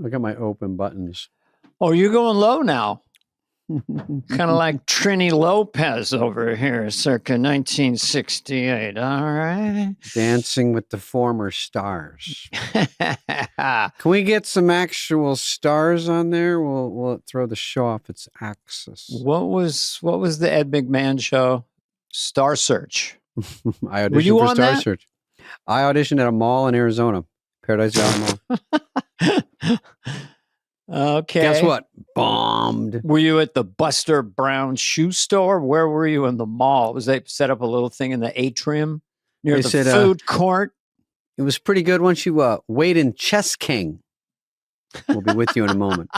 Look at my open buttons. Oh, you're going low now. Kind of like Trini Lopez over here, circa 1968. All right. Dancing with the Former Stars. Can we get some actual stars on there? We'll throw the show off its axis. What was the Ed McMahon show? Star Search. I auditioned for Star Search. I auditioned at a mall in Arizona, Paradise Valley Mall. Okay. Guess what? Bombed. Were you at the Buster Brown shoe store? Where were you in the mall? Was they set up a little thing in the atrium near the food court? It was pretty good once you wait in Chess King. We'll be with you in a moment.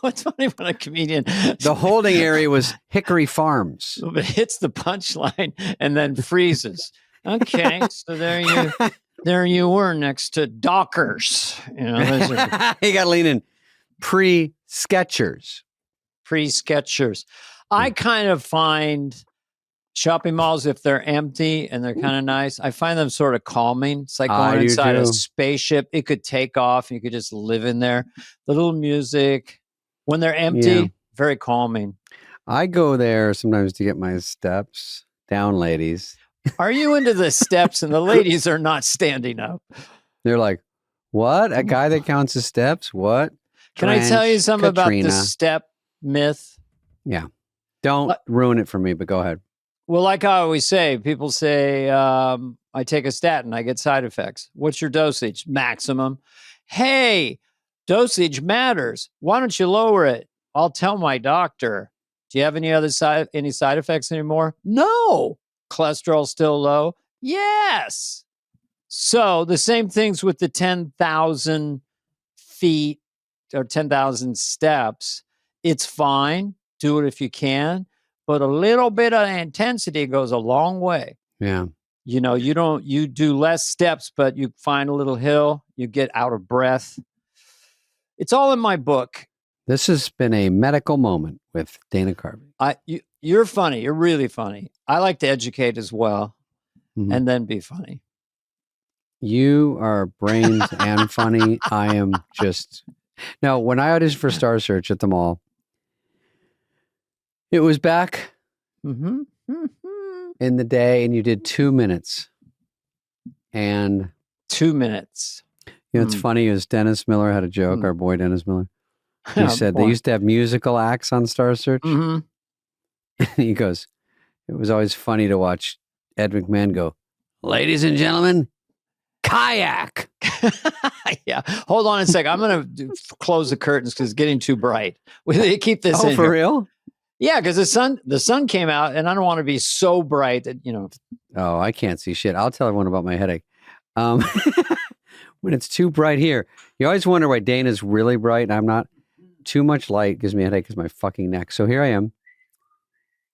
What's funny when a comedian... The holding area was Hickory Farms. It hits the punchline and then freezes. Okay, so there you were next to Dockers. You know, you got to lean in. Pre-Skechers. I kind of find shopping malls, if they're empty and they're kind of nice, I find them sort of calming. It's like going inside a spaceship. It could take off. You could just live in there. The little music, when they're empty, very calming. I go there sometimes to get my steps down, ladies. Are you into the steps and the ladies are not standing up? They're like, what? A guy that counts his steps? What? Can I tell you something about the step myth? Yeah. Don't ruin it for me, but go ahead. Well, like I always say, people say, I take a statin, I get side effects. What's your dosage? Maximum. Hey, dosage matters. Why don't you lower it? I'll tell my doctor. Do you have any side effects anymore? No. Cholesterol still low? Yes. So the same things with the 10,000 feet or 10,000 steps. It's fine. Do it if you can. But a little bit of intensity goes a long way. Yeah. You know, you do less steps, but you find a little hill, you get out of breath. It's all in my book. This has been a medical moment with Dana Carvey. You're funny. You're really funny. I like to educate as well, and then be funny. You are brains and funny. I am just... Now, when I auditioned for Star Search at the mall, it was back in the day, and you did 2 minutes. And 2 minutes. You know, it's funny is Dennis Miller had a joke, our boy Dennis Miller. He said they used to have musical acts on Star Search. He goes, it was always funny to watch Ed McMahon go, ladies and gentlemen, kayak. Yeah. Hold on a sec. I'm going to close the curtains because it's getting too bright. We keep this in. Oh, for real? Yeah, because the sun came out and I don't want to be so bright that, you know. Oh, I can't see shit. I'll tell everyone about my headache. When it's too bright here, you always wonder why Dana's really bright and I'm not. Too much light gives me a headache because my fucking neck. So here I am.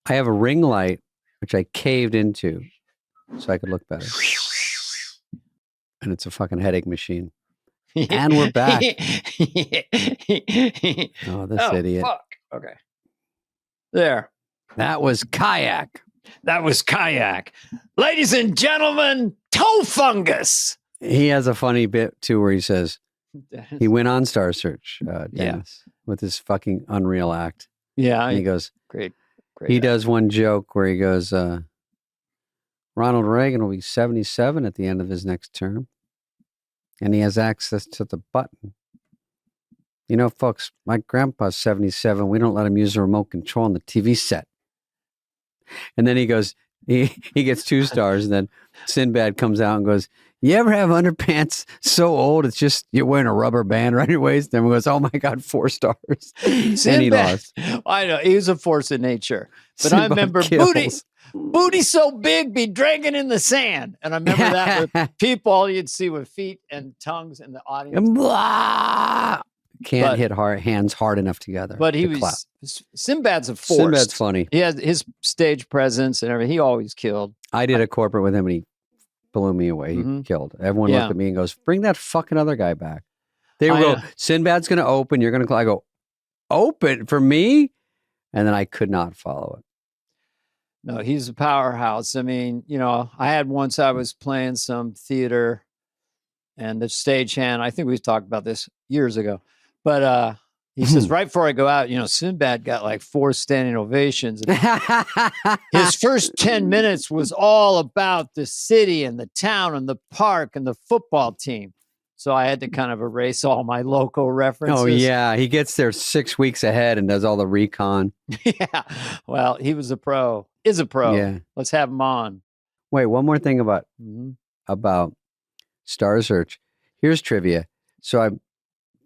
I have a ring light, which I caved into so I could look better. And it's a fucking headache machine. And we're back. Oh, this idiot. Fuck. Okay. There. That was kayak. Ladies and gentlemen, toe fungus. He has a funny bit, too, where he says, he went on Star Search, Dennis, with his fucking Unreal act. Yeah. And he goes, great. He does one joke where he goes, Ronald Reagan will be 77 at the end of his next term. And he has access to the button. You know, folks, my grandpa's 77. We don't let him use the remote control on the TV set. And then he goes, he gets 2 stars. And then Sinbad comes out and goes, you ever have underpants so old it's just you're wearing a rubber band around your waist? And he goes, oh my God, 4 stars. And he lost. I know. He was a force of nature. But I remember booty so big be dragging in the sand. And I remember that with people you'd see with feet and tongues in the audience. Blah! Can't hit hands hard enough together. But Sinbad's a force. Sinbad's funny. He has his stage presence and everything. He always killed. I did a corporate with him and he blew me away. He killed. Everyone looked at me and goes, bring that fucking other guy back. They go, Sinbad's going to open. You're going to, I go, open for me? And then I could not follow it. No, he's a powerhouse. I mean, you know, I was playing some theater and the stagehand, I think we've talked about this years ago, But he says, right before I go out, Sinbad got like 4 standing ovations. His first 10 minutes was all about the city and the town and the park and the football team. So I had to kind of erase all my local references. Oh, yeah. He gets there 6 weeks ahead and does all the recon. Yeah. Well, he was a pro, is a pro. Yeah. Let's have him on. Wait, one more thing about Star Search. Here's trivia. So I'm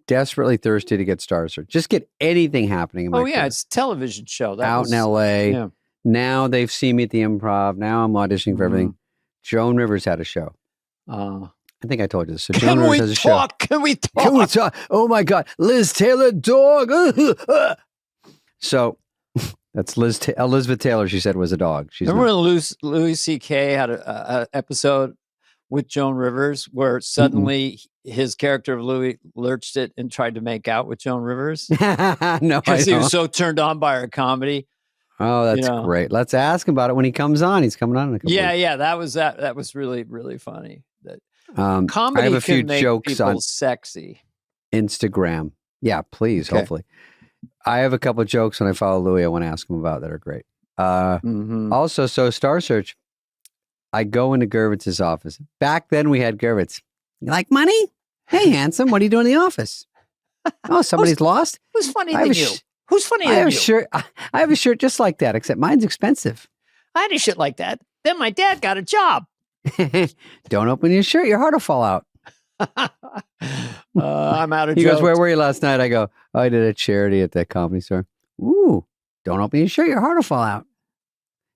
desperately thirsty to get Star Search. Just get anything happening in my career. It's a television show. Out in LA. Yeah. Now they've seen me at the Improv. Now I'm auditioning for everything. Joan Rivers had a show. I think I told you this. So Joan Rivers has a show. Can we talk? Can we talk? Oh my God. Liz Taylor dog. So that's Elizabeth Taylor, she said, was a dog. Remember when Louis C.K. had an episode with Joan Rivers where suddenly his character of Louis lurched it and tried to make out with Joan Rivers? No, because he was so turned on by her comedy. Oh, that's great. Let's ask him about it when he comes on. He's coming on in a couple weeks. Yeah. That was really, really funny. Comedy I have a few can make jokes people on sexy. Instagram. Yeah, please, Okay. hopefully. I have a couple of jokes when I follow Louis I want to ask him about that are great. Also, so Star Search, I go into Gervitz's office. Back then we had Gervitz. You like money? Hey, handsome, what are you doing in the office? Oh, somebody's lost? Who's funnier than you? Who's funnier I than have you? a shirt. I have a shirt just like that, except mine's expensive. I had a shit like that. Then my dad got a job. Don't open your shirt. Your heart will fall out. I'm out of He jokes. goes, where were you last night? I go, I did a charity at that comedy store. Ooh, don't open your shirt. Your heart will fall out.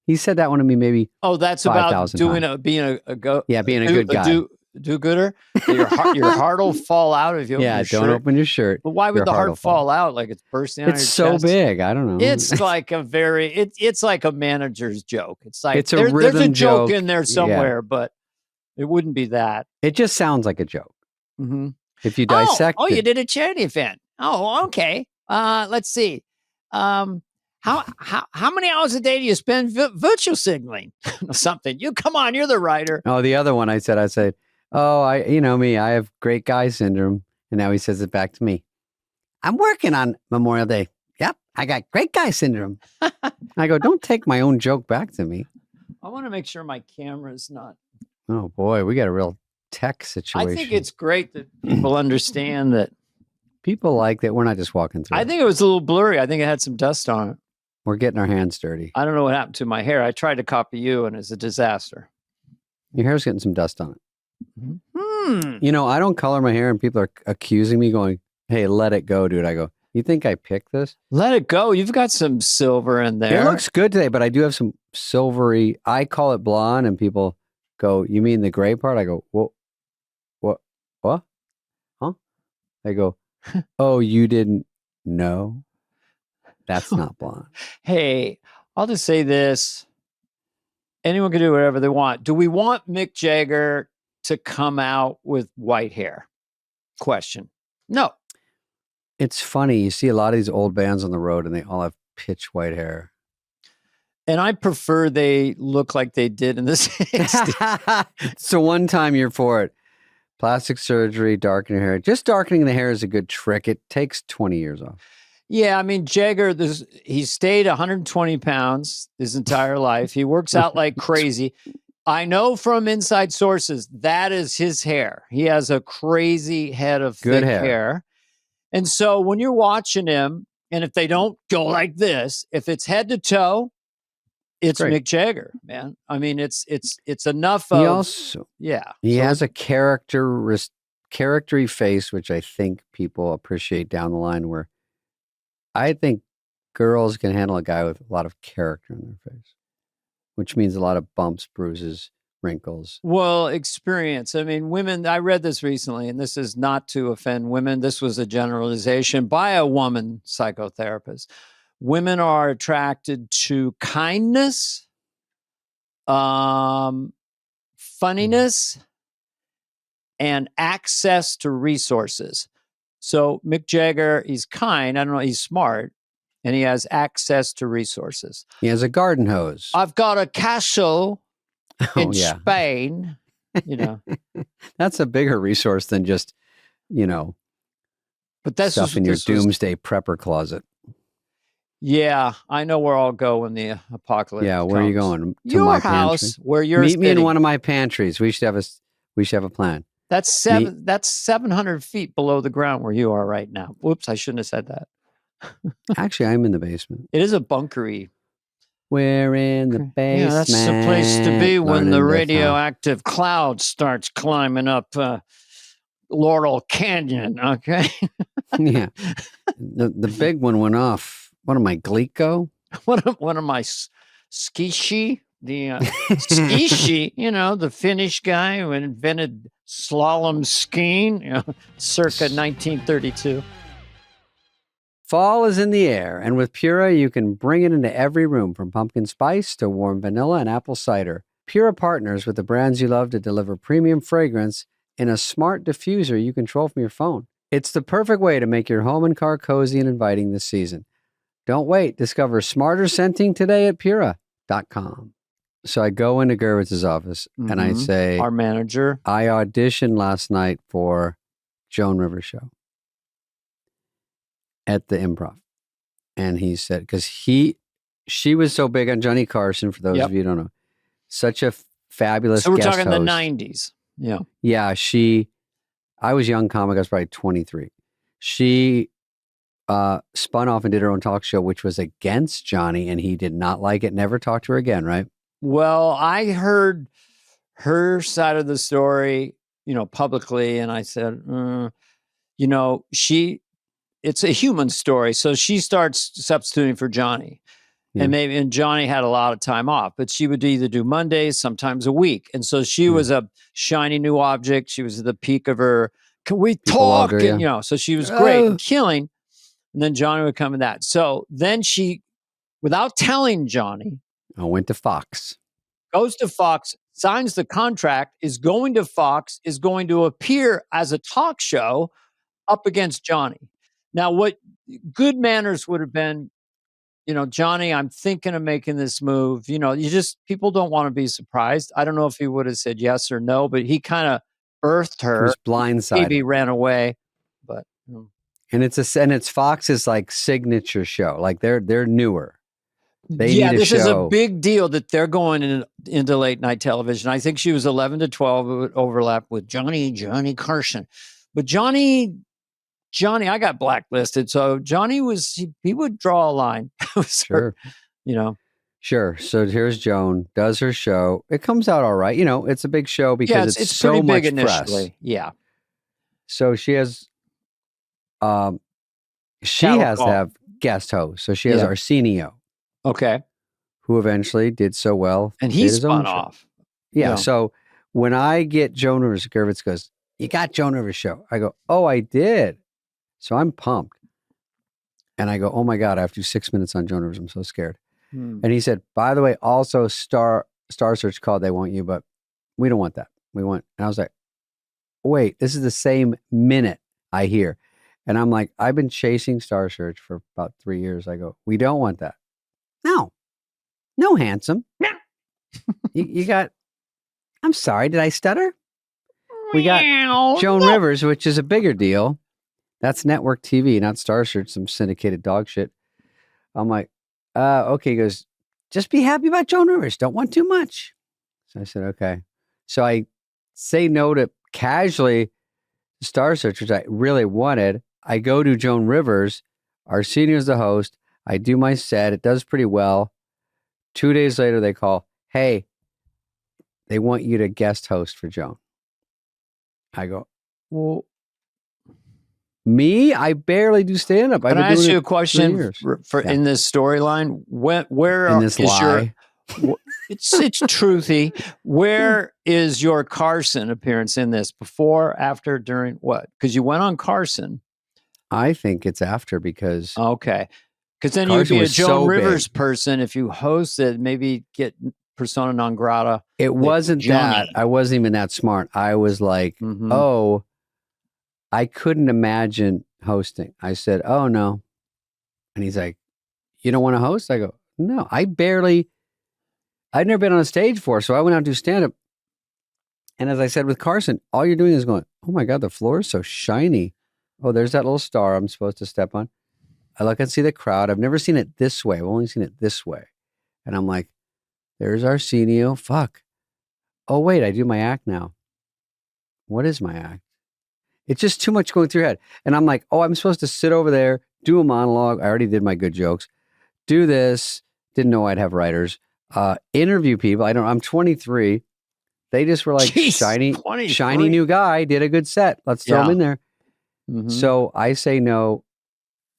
He said that one to me maybe. That's 5,000 about being a go. Yeah, being a good guy. Do-gooder. Your heart will fall out if you open your shirt. Don't open your shirt. But why would the heart fall out? Like it's bursting out of your It's so chest? big. I don't know. It's like it's like a manager's joke. It's like It's a there's a rhythm joke joke. in there somewhere, but it wouldn't be that. It just sounds like a joke. Mm-hmm. If you dissect you it. did a charity event. Oh, okay. Let's see. How many hours a day do you spend virtual signaling? Something. You come on, you're the writer. Oh, the other one I said, oh, you know me, I have great guy syndrome. And now he says it back to me. I'm working on Memorial Day. Yep, I got great guy syndrome. I go, don't take my own joke back to me. I want to make sure my camera's not. Oh boy, we got a real tech situation. I think it's great that people understand that. People like that. We're not just walking through. I think it was a little blurry. I think it had some dust on it. We're getting our hands dirty. I don't know what happened to my hair. I tried to copy you and it's a disaster. Your hair's getting some dust on it. Hmm. You know, I don't color my hair and people are accusing me going, hey, let it go, dude. I go, you think I picked this? Let it go. You've got some silver in there. It looks good today, but I do have some silvery. I call it blonde and people go, you mean the gray part? I go, what? Huh? I go, oh, you didn't know? That's not blonde. Hey, I'll just say this. Anyone can do whatever they want. Do we want Mick Jagger to come out with white hair? Question. No. It's funny. You see a lot of these old bands on the road and they all have pitch white hair. And I prefer they look like they did in the 60s. So one time you're for it. Plastic surgery, darkening hair. Just darkening the hair is a good trick. It takes 20 years off. Yeah, I mean, Jagger, he stayed 120 pounds his entire life. He works out like crazy. I know from inside sources that is his hair. He has a crazy head of Good thick hair. hair. And so when you're watching him, and if they don't go like this, if it's head to toe, it's Great. Mick Jagger, man. I mean, it's enough He of also yeah. he So has a charactery face, which I think people appreciate down the line. Where I think girls can handle a guy with a lot of character in their face, which means a lot of bumps, bruises, wrinkles. well, experience. I mean, women, I read this recently, and this is not to offend women. This was a generalization by a woman psychotherapist. Women are attracted to kindness, funniness, and access to resources. So Mick Jagger, he's kind. I don't know, he's smart, and he has access to resources. He has a garden hose. I've got a castle in Oh yeah, Spain, you know. that's a bigger resource than just, you know, But this Stuff was in your this was doomsday prepper closet. yeah. I know where I'll go when the apocalypse. Yeah, where are you comes. going? To Your my house, pantry. where you're Meet me in sitting. one of my pantries. We should have a plan. That's 700 feet below the ground where you are right now. Whoops, I shouldn't have said that. Actually, I'm in the basement. It is a bunkery. We're in the basement. Yeah, that's the place to be when the learning to radioactive cloud starts climbing up Laurel Canyon. Okay. Yeah. The big one went off. What am I, Glico? one of my skishi, the skishi, the Finnish guy who invented slalom skiing, circa 1932. Fall is in the air, and with Pura, you can bring it into every room, from pumpkin spice to warm vanilla and apple cider. Pura partners with the brands you love to deliver premium fragrance in a smart diffuser you control from your phone. It's the perfect way to make your home and car cozy and inviting this season. Don't wait. Discover smarter scenting today at Pura.com. So I go into Gervitz's office and I say, our manager, I auditioned last night for Joan Rivers show at the Improv. And he said, because she was so big on Johnny Carson, for those of you who don't know, such a fabulous So we're guest talking host. the 90s. Yeah. Yeah, I was a young comic. I was probably 23. She spun off and did her own talk show, which was against Johnny, and he did not like it. Never talked to her again, right? Well, I heard her side of the story, publicly, and I said, it's a human story. So she starts substituting for Johnny. Yeah. And Johnny had a lot of time off, but she would either do Mondays, sometimes a week. And so she was a shiny new object. She was at the peak of her, can we talk? Her, and, so she was great and killing. And then Johnny would come in that. So then she, without telling Johnny, I went to Fox. Goes to Fox, signs the contract, is going to Fox, is going to appear as a talk show up against Johnny. Now, what good manners would have been, Johnny, I'm thinking of making this move. People don't want to be surprised. I don't know if he would have said yes or no, but he kind of birthed her. He was blindsided. Maybe ran away, but. And it's Fox's like signature show. Like they're newer. This is a big deal that they're going into late night television. I think she was 11 to 12. It would overlap with Johnny Carson. But Johnny, I got blacklisted. So Johnny he would draw a line. Sure. Sure. So here's Joan, does her show. It comes out all right. It's a big show because it's so pretty much big initially. press. Yeah. So she has, to have guest hosts. So she has Arsenio. Okay. Who eventually did so well. And he spun off. Yeah. So when I get Joan Rivers, Gervitz goes, you got Joan Rivers show. I go, oh, I did. So I'm pumped. And I go, oh my God, I have to do 6 minutes on Joan Rivers. I'm so scared. And he said, by the way, also Star Search called, they want you, but we don't want that. And I was like, wait, this is the same minute I hear. And I'm like, I've been chasing Star Search for about 3 years. I go, we don't want that. No, handsome. you got, I'm sorry, did I stutter? We got Joan Rivers, which is a bigger deal. That's network TV, not Star Search, some syndicated dog shit. I'm like, okay. He goes, just be happy about Joan Rivers. Don't want too much. So I said, okay. So I say no to casually Star Search, which I really wanted. I go to Joan Rivers. Arsenio's the host. I do my set. It does pretty well. 2 days later, they call, hey, they want you to guest host for Joan. I go, well, me? I barely do stand-up. Can I ask you a question for in this storyline? Where in this lie? It's truthy. Where is your Carson appearance in this? Before, after, during, what? Because you went on Carson. I think it's after because... Okay. Because then Carson you'd be a Joan Rivers person if you hosted, maybe get persona non grata. It wasn't that. I wasn't even that smart. I was like, oh, I couldn't imagine hosting. I said, oh, no. And he's like, you don't want to host? I go, no, I'd never been on a stage before. So I went out to do stand-up. And as I said with Carson, all you're doing is going, oh my God, the floor is so shiny. Oh, there's that little star I'm supposed to step on. I look and see the crowd. I've never seen it this way. I've only seen it this way. And I'm like, there's Arsenio. Fuck. Oh, wait, I do my act now. What is my act? It's just too much going through your head. And I'm like, oh, I'm supposed to sit over there, do a monologue. I already did my good jokes. Do this. Didn't know I'd have writers. Interview people. I don't. I'm 23. They just were like, Jeez, shiny 23. new guy. Did a good set. Let's throw him in there. Mhm. So I say no.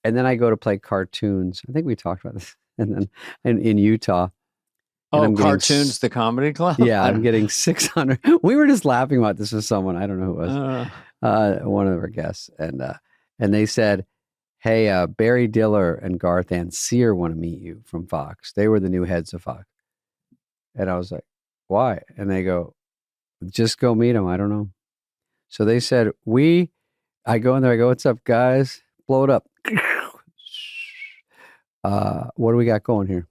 And then I go to play cartoons. I think we talked about this. And then in Utah. And I'm getting Cartoons, the comedy club? Yeah, I'm getting 600. We were just laughing about this with someone. I don't know who it was. One of our guests. And they said, hey, Barry Diller and Garth Ancier want to meet you from Fox. They were the new heads of Fox. And I was like, why? And they go, just go meet them. I don't know. So they said, I go in there. I go, what's up, guys? Blow it up. What do we got going here?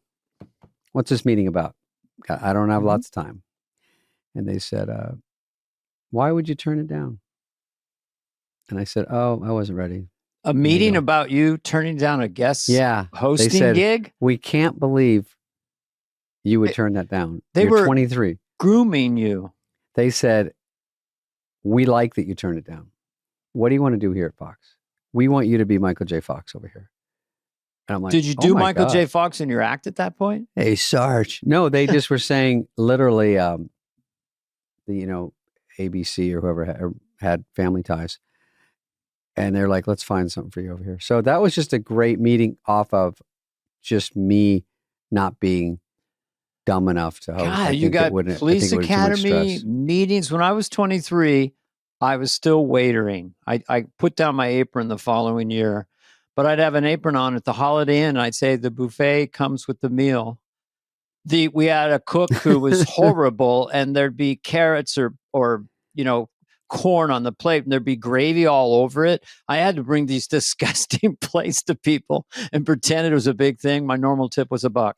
What's this meeting about? I don't have lots of time. And they said, why would you turn it down? And I said, oh, I wasn't ready. A meeting about you turning down a guest hosting they said, gig? We can't believe you would turn that down. You're were 23. Grooming you. They said, we like that you turned it down. What do you want to do here at Fox? We want you to be Michael J. Fox over here. And I'm like, did you do Michael J. Fox in your act at that point? Hey, Sarge. No, they just were saying literally, ABC or whoever had Family Ties. And they're like, let's find something for you over here. So that was just a great meeting off of just me not being dumb enough to host. God, you got Police Academy meetings. When I was 23, I was still waitering. I put down my apron the following year, but I'd have an apron on at the Holiday Inn. I'd say the buffet comes with the meal. We had a cook who was horrible, and there'd be carrots or corn on the plate, and there'd be gravy all over it. I had to bring these disgusting plates to people and pretend it was a big thing. My normal tip was $1.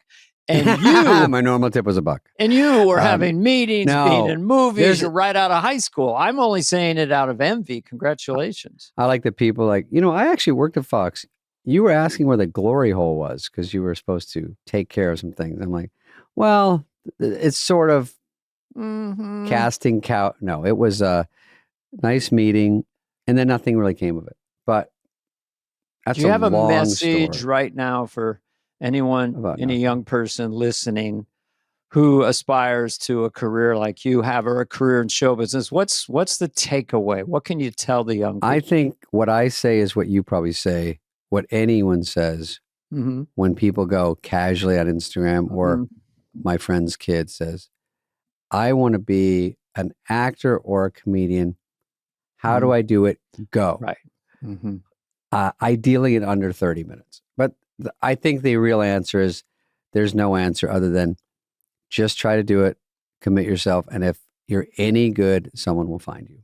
And you, my normal tip was $1. And you were having meetings, being in movies. You're right out of high school. I'm only saying it out of envy. Congratulations. I like that people like, I actually worked at Fox. You were asking where the glory hole was because you were supposed to take care of some things. I'm like, well, it's sort of casting couch. No, it was a nice meeting, and then nothing really came of it. But that's do you have a message story right now for anyone, any young person listening who aspires to a career like you have, or a career in show business? What's the takeaway? What can you tell the young people? I think what I say is what you probably say, what anyone says when people go casually on Instagram, or my friend's kid says, I want to be an actor or a comedian. How do I do it? Go. Right. Ideally in under 30 minutes. But I think the real answer is there's no answer other than just try to do it, commit yourself, and if you're any good, someone will find you.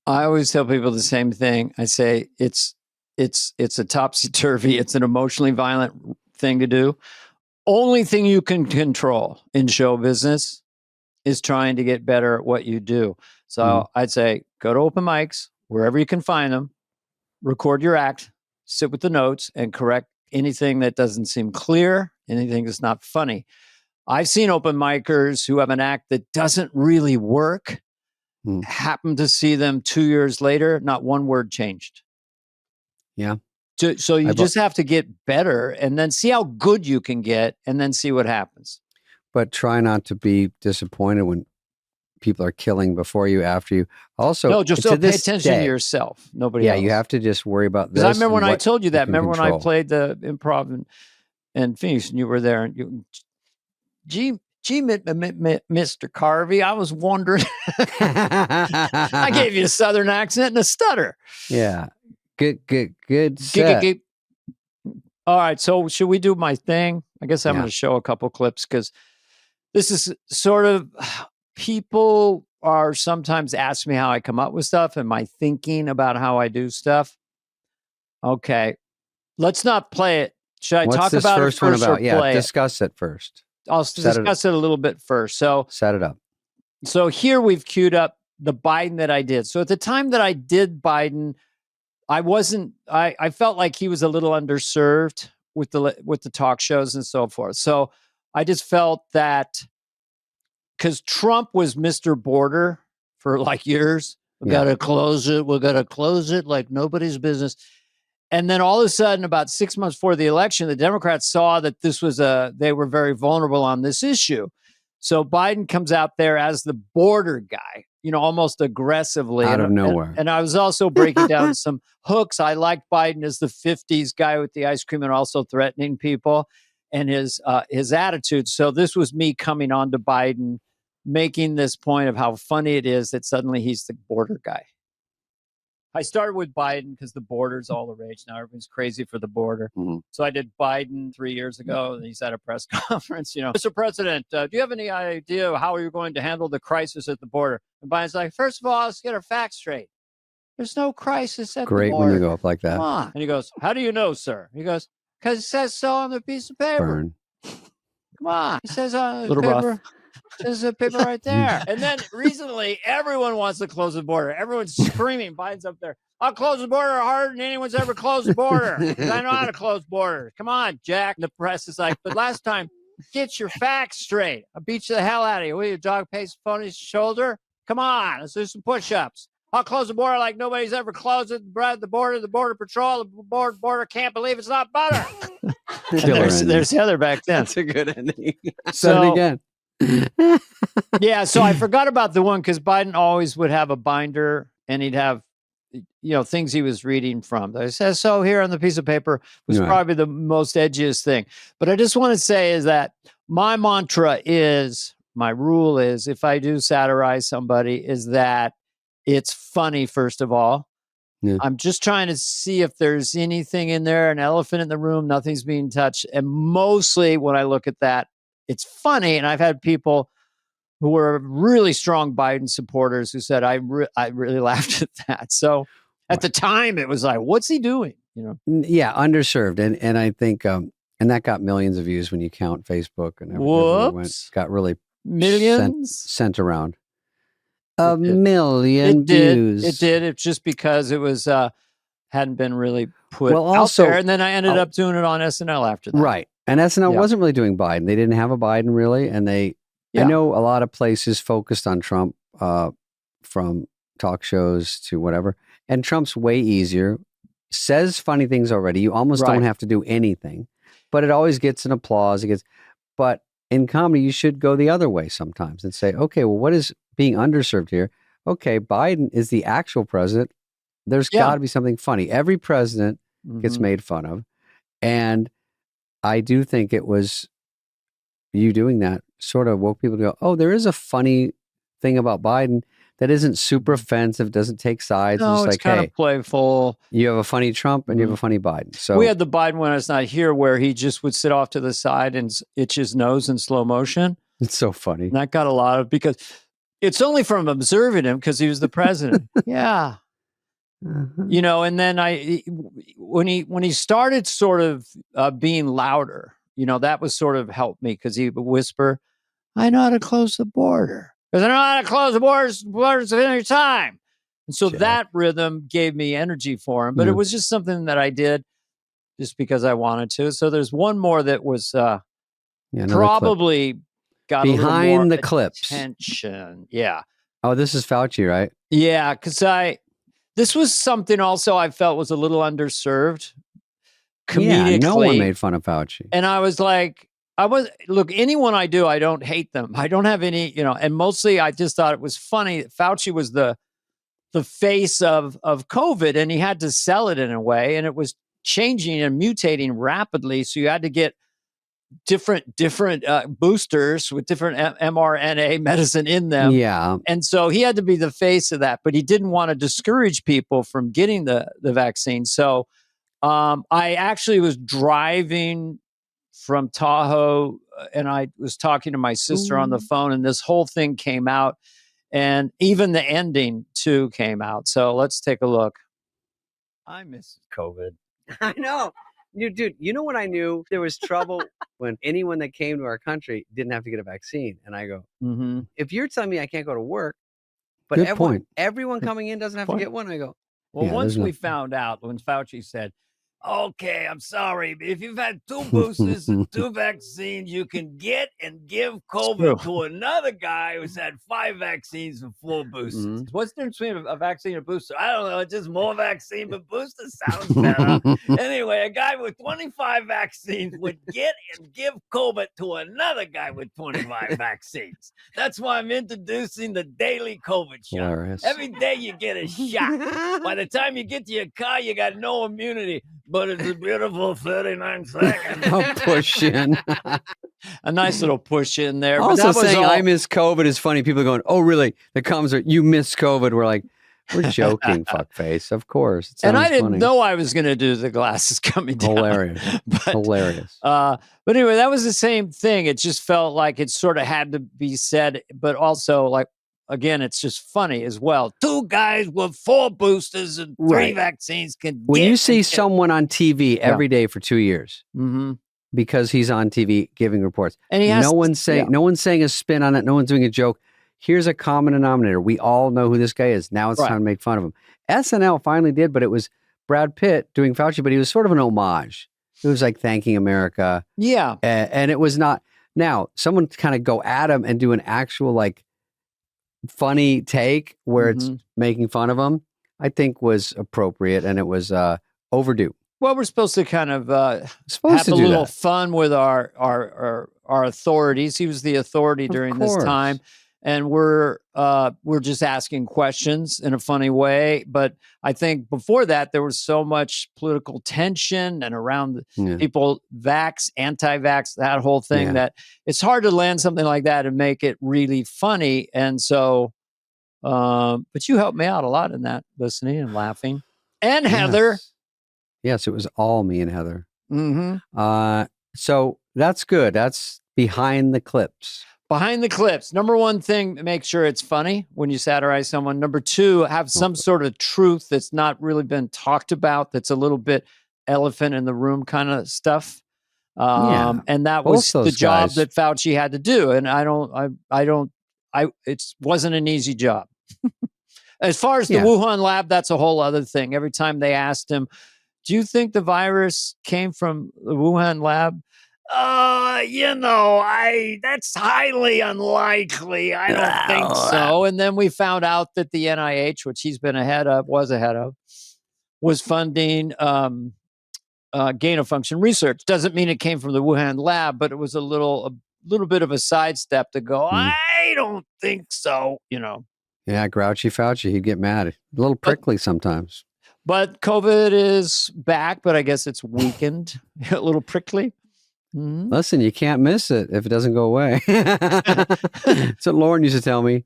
I always tell people the same thing. I say it's a topsy-turvy, it's an emotionally violent thing to do. Only thing you can control in show business is trying to get better at what you do. So I'd say go to open mics, wherever you can find them, record your act, sit with the notes, and correct anything that doesn't seem clear, anything that's not funny. I've seen open micers who have an act that doesn't really work, happen to see them 2 years later, not one word changed. Yeah. So you just have to get better, and then see how good you can get, and then see what happens. But try not to be disappointed when people are killing before you, after you. Also, no, just pay attention to yourself. Nobody else. Yeah, you have to just worry about this. Because I remember when I told you that. Remember when I played the improv in Phoenix, and you were there, and you, Mr. Carvey, I was wondering. I gave you a Southern accent and a stutter. Yeah. Good set. All right, so should we do my thing? I guess I'm going to show a couple clips, because this is sort of, people are sometimes asking me how I come up with stuff and my thinking about how I do stuff. Okay, let's not play it. Should I talk about it first or play it? Discuss it first. I'll discuss it a little bit first. So set it up. So here we've queued up the Biden that I did. So at the time that I did Biden, I felt like he was a little underserved with the talk shows and so forth. So I just felt that because Trump was Mr. Border for like years. We got to close it. We got to close it like nobody's business. And then all of a sudden, about 6 months before the election, the Democrats saw that they were very vulnerable on this issue. So Biden comes out there as the border guy, almost aggressively. Out of nowhere. And I was also breaking down some hooks. I liked Biden as the 50s guy with the ice cream and also threatening people and his attitude. So this was me coming on to Biden, making this point of how funny it is that suddenly he's the border guy. I started with Biden because the border's all the rage. Now everyone's crazy for the border. Mm-hmm. So I did Biden 3 years ago. And he's at a press conference, Mr. President, do you have any idea how you're going to handle the crisis at the border? And Biden's like, first of all, let's get our facts straight. There's no crisis at the border. Great when you go up like that. Come on. And he goes, how do you know, sir? He goes, because it says so on the piece of paper. Burn. Come on. It says on the paper. Rough. There's a paper right there. And then recently, everyone wants to close the border. Everyone's screaming. Biden's up there. I'll close the border harder than anyone's ever closed the border. I know how to close borders. Come on, Jack. And the press is like, but last time, get your facts straight. I'll beat you the hell out of you. Will you dog paste phone his shoulder? Come on. Let's do some push-ups. I'll close the border like nobody's ever closed it. The border patrol, the border can't believe it's not butter. There's Heather back then. That's a good ending. So it again. Yeah, so I forgot about the one because Biden always would have a binder and he'd have, things he was reading from. It says so here on the piece of paper was probably the most edgiest thing. But I just want to say is that my rule is, if I do satirize somebody, is that it's funny, first of all. Yeah. I'm just trying to see if there's anything in there, an elephant in the room, nothing's being touched. And mostly when I look at that, it's funny. And I've had people who were really strong Biden supporters who said, I really laughed at that. So at the time it was like, what's he doing? Yeah. Underserved. And I think, and that got millions of views when you count Facebook and everything. Got really millions sent around. A million views. It did. It's just because it was, hadn't been really put out there. And then I ended up doing it on SNL after that. Right. And SNL wasn't really doing Biden. They didn't have a Biden really. And I know a lot of places focused on Trump, from talk shows to whatever. And Trump's way easier, says funny things already. You almost don't have to do anything, but it always gets an applause. But in comedy, you should go the other way sometimes and say, okay, well, what is being underserved here? Okay, Biden is the actual president. There's got to be something funny. Every president gets made fun of. And I do think it was you doing that sort of woke people to go, oh, there is a funny thing about Biden that isn't super offensive, doesn't take sides. No, it's kind of playful. You have a funny Trump and you have a funny Biden. So we had the Biden when I was not here where he just would sit off to the side and itch his nose in slow motion. It's so funny. And that got a lot of, because it's only from observing him because he was the president. Yeah. And then when he started sort of being louder, that was sort of helped me because he would whisper, I know how to close the border. Because I know how to close the borders at any time. And so that rhythm gave me energy for him. But it was just something that I did just because I wanted to. So there's one more that was probably got behind the clips. Attention. Yeah. Oh, this is Fauci, right? Yeah, because this was something also I felt was a little underserved comedically. Yeah, no one made fun of Fauci. And I was like, look, anyone I do, I don't hate them. I don't have any, and mostly I just thought it was funny. Fauci was the face of COVID and he had to sell it in a way, and it was changing and mutating rapidly. So you had to get different boosters with different mRNA medicine in them. Yeah. And so he had to be the face of that, but he didn't want to discourage people from getting the vaccine. So I actually was driving from Tahoe and I was talking to my sister on the phone, and this whole thing came out, and even the ending too came out. So let's take a look. I miss COVID. I know. Dude, you know when I knew there was trouble? When anyone that came to our country didn't have to get a vaccine. And I go, if you're telling me I can't go to work, but everyone coming in doesn't have to get one, I go, Well, Yeah, once there's no- we found out when Fauci said, okay, I'm sorry, but if you've had 2 boosters and 2 vaccines, you can get and give true. COVID to another guy who's had 5 vaccines and 4 boosters. Mhm. What's the difference between a vaccine and a booster? I don't know. It's just more vaccine, but booster sounds better. Anyway, a guy with 25 vaccines would get and give COVID to another guy with 25 vaccines. That's why I'm introducing the daily COVID shot. Hilarious. Every day you get a shot. By the time you get to your car, you got no immunity. But it's a beautiful 39 seconds. A push in. A nice little push in there. But Also that was saying all, I miss COVID is funny. People are going, oh, really? The comments are, you miss COVID. We're like, we're joking, fuckface. Of course. It and I sounds didn't funny. know I was going to do the glasses coming down. Hilarious. But, Hilarious. but anyway, that was the same thing. It just felt like it sort of had to be said, but also like, again, it's just funny as well. 2 guys with 4 boosters and 3 Right. vaccines can When get you see and get. someone on TV every day for 2 years Mhm. because he's on TV giving reports, And he has no one's saying a spin on it. No one's doing a joke. Here's a common denominator. We all know who this guy is. Now it's Right. time to make fun of him. SNL finally did, but it was Brad Pitt doing Fauci, but he was sort of an homage. It was like thanking America. Yeah. And it was not. Now, someone kind of go at him and do an actual like funny take where it's making fun of him, I think was appropriate, and it was overdue. Well, we're supposed to kind of Supposed have to a do little that. fun with our authorities. He was the authority during this course. time, and we're just asking questions in a funny way. But I think before that, there was so much political tension and around Yeah. people vax, anti-vax, that whole thing Yeah. that it's hard to land something like that and make it really funny. And so, but you helped me out a lot in that, listening and laughing. And Heather. Yes, it was all me and Heather. Mm-hmm. So that's good. That's behind the clips. Behind the clips. Number 1 thing, make sure it's funny when you satirize someone. Number 2, have some sort of truth that's not really been talked about. That's a little bit elephant in the room kind of stuff. And that was the job guys. that Fauci had to do. And it wasn't an easy job. As far as the Wuhan lab, that's a whole other thing. Every time they asked him, do you think the virus came from the Wuhan lab? That's highly unlikely. I don't think so. And then we found out that the NIH, which he's been was funding gain of function research. Doesn't mean it came from the Wuhan lab, but it was a little bit of a sidestep to go, I don't think so, Yeah, grouchy Fauci, he'd get mad. A little prickly sometimes. But COVID is back, but I guess it's weakened. A little prickly. Mm-hmm. Listen, you can't miss it if it doesn't go away. That's what Lauren used to tell me.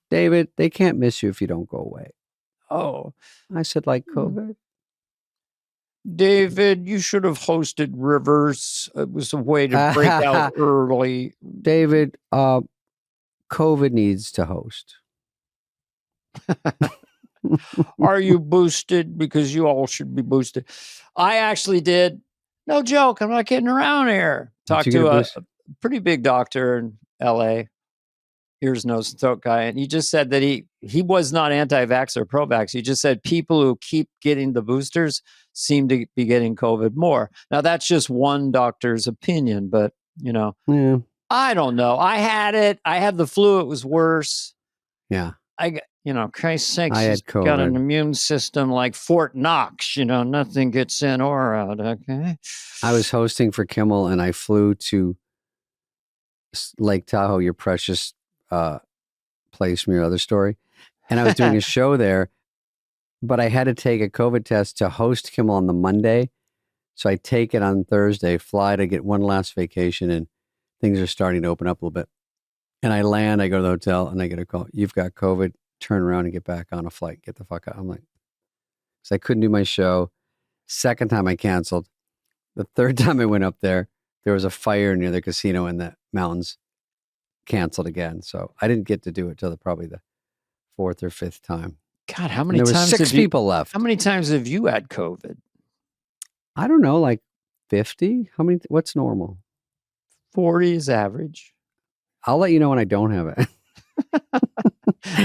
David, they can't miss you if you don't go away. Oh. I said, like COVID? David, you should have hosted Rivers. It was a way to break out early. David, COVID needs to host. Are you boosted? Because you all should be boosted. I actually did. No joke. I'm not kidding around here. Talked to a pretty big doctor in LA, ears, nose, throat guy. And he just said that he was not anti-vax or pro-vax. He just said people who keep getting the boosters seem to be getting COVID more. Now, that's just one doctor's opinion, but, I don't know. I had it. I had the flu. It was worse. Yeah. Christ's sakes, I had he's got an immune system like Fort Knox. Nothing gets in or out. Okay. I was hosting for Kimmel, and I flew to Lake Tahoe, your precious place from your other story. And I was doing a show there, but I had to take a COVID test to host Kimmel on the Monday. So I take it on Thursday, fly to get one last vacation, and things are starting to open up a little bit. And I land, I go to the hotel, and I get a call. You've got COVID. Turn around and get back on a flight. Get the fuck out. I'm like, because I couldn't do my show. Second time I canceled. The third time I went up there was a fire near the casino in the mountains. Canceled again. So I didn't get to do it till probably the 4th or 5th time. God, how many times? There were 6 people left. How many times have you had COVID? I don't know, like 50. How many? What's normal? 40 is average. I'll let you know when I don't have it.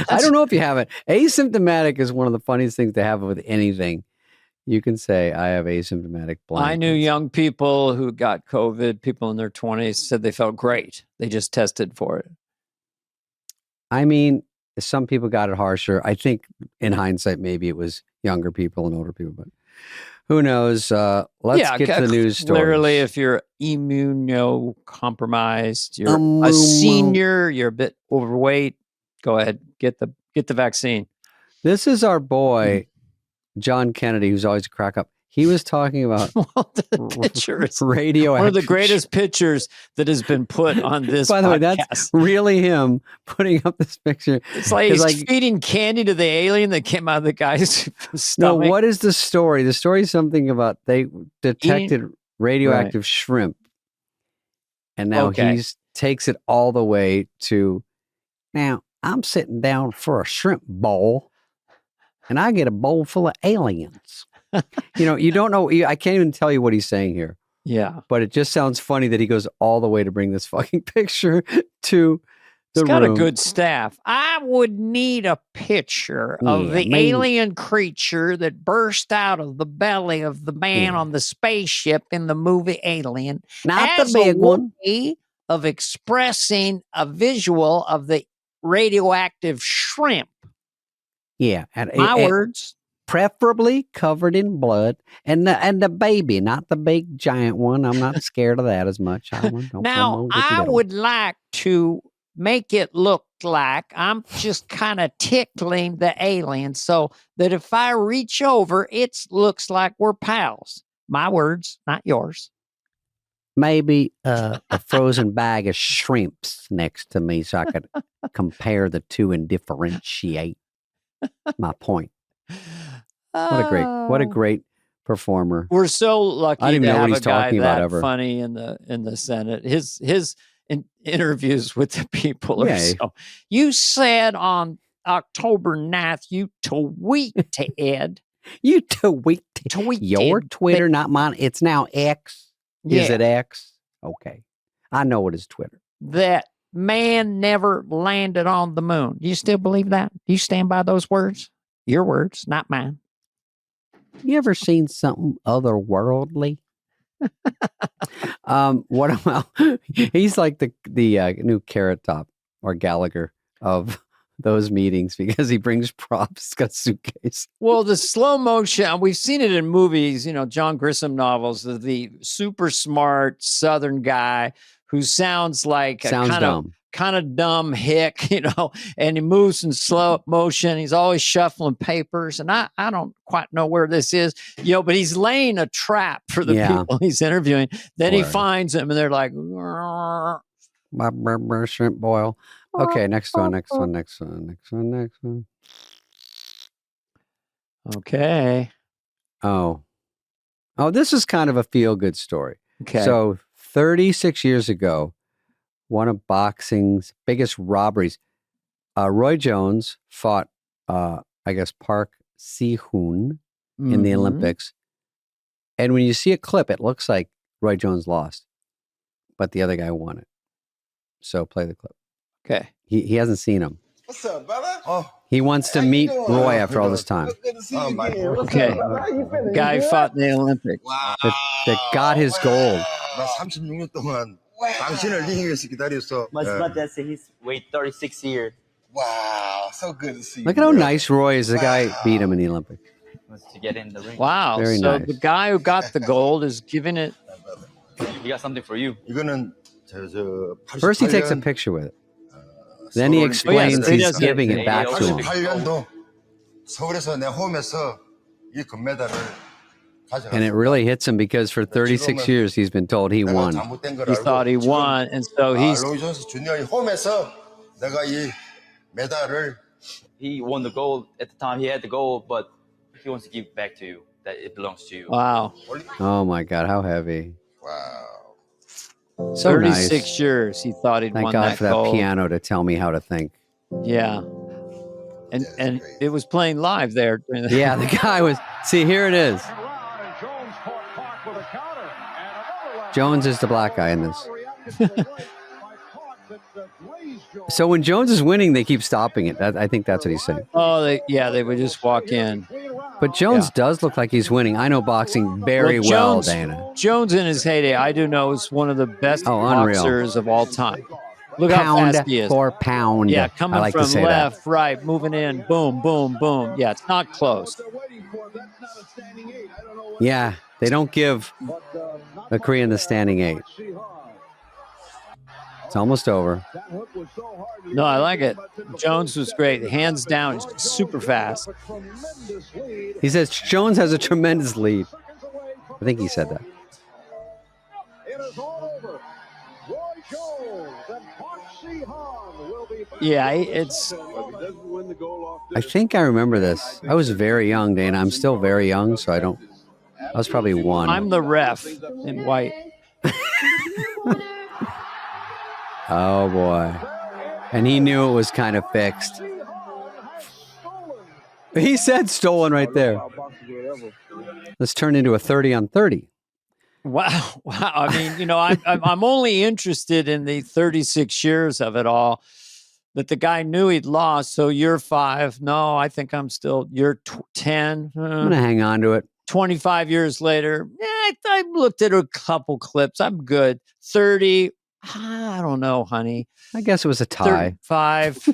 I don't know if you have it. Asymptomatic is one of the funniest things to have with anything. You can say, I have asymptomatic blank. I knew young people who got COVID, people in their 20s, said they felt great. They just tested for it. I mean, some people got it harsher. I think in hindsight, maybe it was younger people and older people, but who knows? Let's get to the news stories. Clearly, if you're immunocompromised, you're a senior, you're a bit overweight, go ahead, get the vaccine. This is our boy, John Kennedy, who's always a crack up. He was talking about the pictures. Radioactive. One of the greatest pictures that has been put on this By the way, podcast. that's really him putting up this picture. It's like he's feeding candy to the alien that came out of the guy's stomach. No, what is the story? The story is something about they detected radioactive shrimp. And now he takes it all the way to, now I'm sitting down for a shrimp bowl and I get a bowl full of aliens. You don't know. I can't even tell you what he's saying here. Yeah. But it just sounds funny that he goes all the way to bring this fucking picture to the room. He's got a good staff. I would need a picture of the alien creature that burst out of the belly of the man on the spaceship in the movie Alien. Not the big one. Way of expressing a visual of the radioactive shrimp. Yeah. My words. Preferably covered in blood, and the baby, not the big giant one. I'm not scared of that as much. I would like to make it look like I'm just kind of tickling the alien, so that if I reach over, it looks like we're pals. My words, not yours. Maybe a frozen bag of shrimps next to me, so I could compare the two and differentiate my point. What a great performer. We're so lucky I don't even to know have what he's a guy talking about that ever. funny in the Senate. His interviews with the people are so. You said on October 9th, you tweeted. You tweeted. Your Twitter, not mine. It's now X. Is it X? Okay. I know it is Twitter. That man never landed on the moon. Do you still believe that? Do you stand by those words? Your words, not mine. You ever seen something otherworldly? What about? He's like the new Carrot Top or Gallagher of those meetings because he brings props. He's got a suitcase. Well, the slow motion, we've seen it in movies, John Grisham novels, the super smart Southern guy who sounds like kind of dumb hick, and he moves in slow motion. He's always shuffling papers. And I don't quite know where this is, but he's laying a trap for the people he's interviewing. Then he finds them and they're like, shrimp boil. Okay, next one. Okay. Oh, this is kind of a feel-good story. Okay. So 36 years ago, one of boxing's biggest robberies, Roy Jones fought, Park Si-hoon in the Olympics. And when you see a clip, it looks like Roy Jones lost, but the other guy won it. So play the clip. Okay. He hasn't seen him. What's up, brother? He wants to meet Roy after all this time. Good to see you again. Okay. Guy fought in the Olympics. Wow. That got his gold. 나 36년 동안 당신을 이기기 위해서 기다렸어. That's he's wait 36 years. Wow, so good to see you. Look at how nice Roy is. The guy beat him in the Olympics. To get in the ring. Wow. Very so nice. the guy who got the gold is giving it. He got something for you. 이거는 First he takes a picture with it. Then he explains he's giving it back to him. 88년도 서울에서 내 홈에서 이 금메달을 And it really hits him because for 36 years he's been told he won. He thought he won, and so he's. 로이 존스 주니어의 홈에서 내가 이 메달을. He won the gold at the time. He had the gold, but he wants to give it back to you. That it belongs to you. Wow. Oh my God, how heavy! Wow. So 36 nice. years he thought he'd Thank won God that for that gold. piano to tell me how to think. Yeah. And it was playing live there. Yeah, the guy was. See, here it is. Jones is the black guy in this. So when Jones is winning, they keep stopping it. I think that's what he's saying. Oh, they would just walk in. But Jones does look like he's winning. I know boxing very well, Dana. Jones in his heyday, I do know, is one of the best Unreal. boxers of all time. Look how Pound fast he is. for pound. Yeah, I coming like from to say left, that. right, moving in, boom, boom, boom. Yeah, it's not close. Yeah, they don't give the Korean the standing 8. It's almost over. No, I like it. Jones was great. Hands down, super fast. He says Jones has a tremendous lead. I think he said that. Yeah, it's. I think I remember this. I was very young, Dana. I'm still very young, so I was probably 1. I'm the ref in white. Oh, boy. And he knew it was kind of fixed. He said stolen right there. Let's turn into a 30-on-30. Wow. I mean, I'm only interested in the 36 years of it all. That the guy knew he'd lost. So you're 5. No, I think I'm still. You're 10. I'm going to hang on to it. 25 years later, I looked at a couple clips. I'm good. 30. I don't know, honey. I guess it was a tie. 35.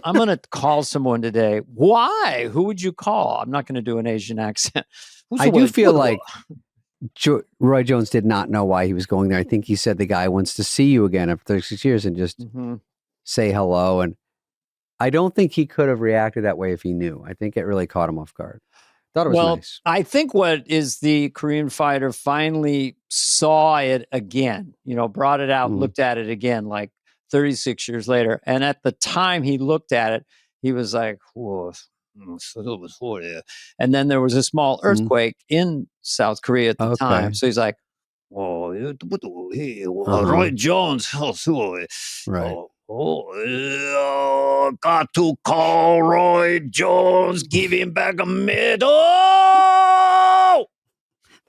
I'm going to call someone today. Why? Who would you call? I'm not going to do an Asian accent. I do feel like Roy Jones did not know why he was going there. I think he said the guy wants to see you again after 36 years and just say hello. And I don't think he could have reacted that way if he knew. I think it really caught him off guard. Thought it was nice. I think what is the Korean fighter finally saw it again, brought it out, looked at it again, like 36 years later. And at the time he looked at it, he was like, whoa. And then there was a small earthquake in South Korea at the time. So he's like, whoa, Roy Jones. Right. Got to call Roy Jones, give him back a medal.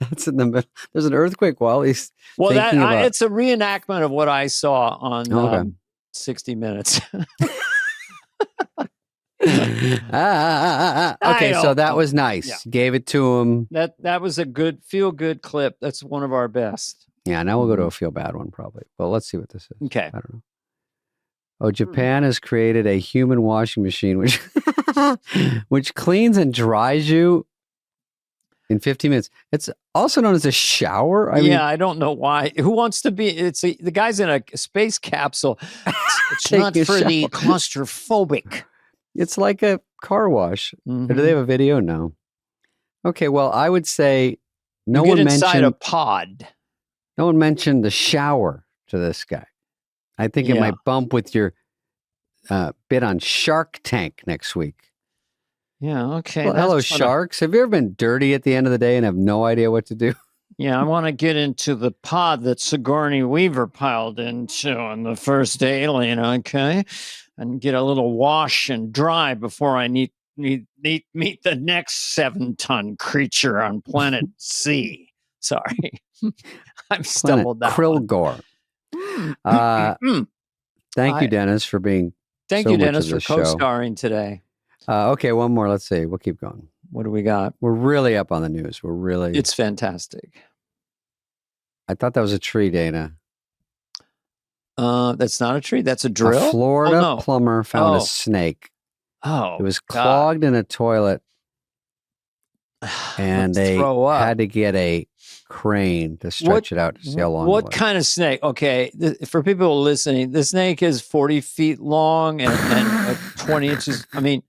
That's in the middle. There's an earthquake while he's thinking about... it's a reenactment of what I saw on 60 Minutes. Okay, so that was nice. Yeah. Gave it to him. That was a good feel-good clip. That's one of our best. Yeah, now we'll go to a feel-bad one probably. But let's see what this is. Okay. I don't know. Oh, Japan has created a human washing machine which cleans and dries you in 15 minutes. It's also known as a shower. I mean, I don't know why. Who wants to be? The guy's in a space capsule. It's not for the claustrophobic. It's like a car wash. Do they have a video? No. Okay, well, I would say no one mentioned inside a pod. No one mentioned the shower to this guy. I think it might bump with your bit on Shark Tank next week. Yeah, okay. Well, hello, sharks. Have you ever been dirty at the end of the day and have no idea what to do? Yeah, I want to get into the pod that Sigourney Weaver piled into on the first Alien, okay? And get a little wash and dry before I meet the next 7-ton creature on planet C. Sorry. I've stumbled that Krillgore. Thank you, Dennis, for being Thank you, Dennis, for co-starring today. Okay, one more. Let's see. We'll keep going. What do we got? We're really up on the news. It's fantastic. I thought that was a tree, Dana. That's not a tree. That's a drill. A Florida plumber found a snake. Oh, it was clogged in a toilet, and they had to get a crane to stretch it out to see how long. What kind of snake? Okay, for people listening, the snake is 40 feet long and 20 inches. I mean,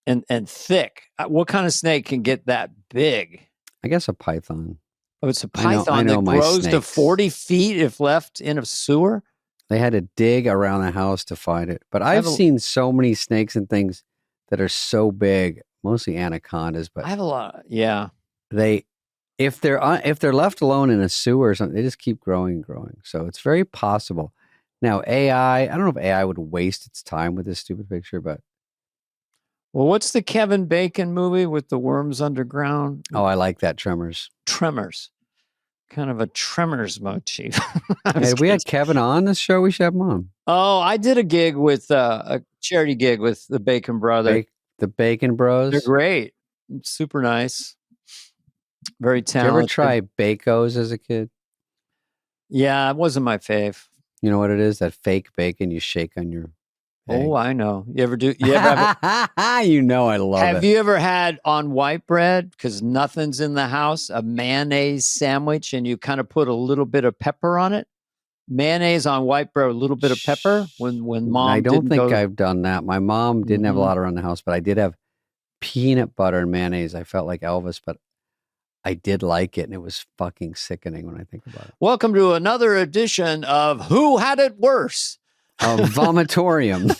and thick. What kind of snake can get that big? I guess a python. Oh, it's a python that grows to 40 feet if left in a sewer? They had to dig around the house to find it. But I've seen so many snakes and things that are so big, mostly anacondas. But I have a lot. Yeah. If they're left alone in a sewer or something, they just keep growing and growing. So it's very possible. Now, I don't know if AI would waste its time with this stupid picture, but. Well, what's the Kevin Bacon movie with the worms underground? Oh, I like that. Tremors. kind of a Tremors motif. Hey, we had Kevin on this show. We should have him on. Oh, I did a gig with a charity gig with the Bacon Brothers. The Bacon Bros. They're great. Super nice. Very Did you talented. ever try Bacos as a kid? Yeah, it wasn't my fave. You know what it is? That fake bacon you shake on your egg. Oh, I know. You ever do? You ever have, You know I love it. have you ever had on white bread, because nothing's in the house, a mayonnaise sandwich and you kind of put a little bit of pepper on it? Mayonnaise on white bread, a little bit of pepper when mom I don't didn't think go- I've done that. My mom didn't have a Mhm. lot around the house, but I did have peanut butter and mayonnaise. I felt like Elvis, but I did like it, and it was fucking sickening when I think about it. Welcome to another edition of Who Had It Worse? Vomitorium.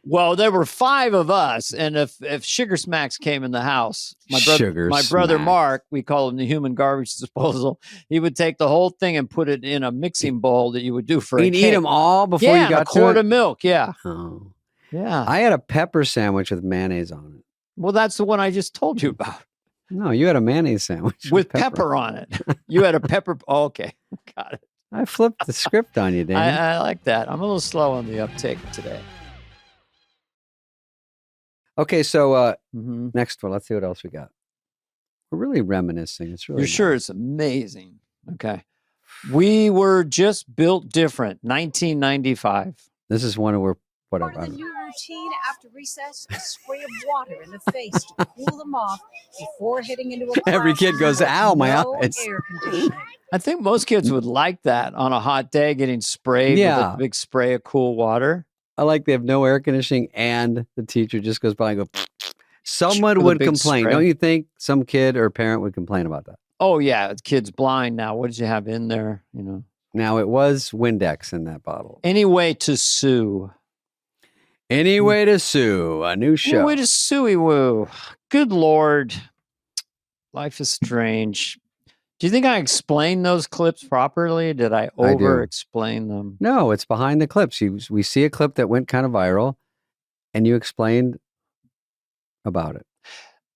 Well, there were 5 of us, and if Sugar Smacks came in the house, my brother Smacks. Mark, we call him the human garbage disposal, he would take the whole thing and put it in a mixing bowl that you would do for a You'd eat cake. them all before Yeah, you got a quart to of milk. Yeah, it? Oh. yeah. I had a pepper sandwich with mayonnaise on it. Well, that's the one I just told you about No, you had a mayonnaise sandwich with pepper on it. You had a pepper. Oh, okay, got it. I flipped the script on you, Dan. I like that. I'm a little slow on the uptake today. Okay, so Mhm. next one. Let's see what else we got. We're really reminiscing. It's really You're sure nice. it's amazing. Okay. We were just built different. 1995. This is one where Part whatever. of the new routine after recess, a spray of water in the face to cool them off before heading into a Every kid classroom goes, with "Ow, my no eyes." air conditioning. I think most kids would like that on a hot day, getting sprayed with Yeah. a big spray of cool water. I like they have no air conditioning, and the teacher just goes by and go. Someone With a would big complain, spray. don't you think? Some kid or parent would complain about that. Oh, yeah. The kid's blind now. What did you have in there? You know, Now it was Windex in that bottle. any way to sue. Any way to sue, a new show. Any way to suey woo. Good Lord. Life is strange. Do you think I explained those clips properly? Did I I do. over explain them? No, it's behind the clips. We see a clip that went kind of viral, and you explained about it.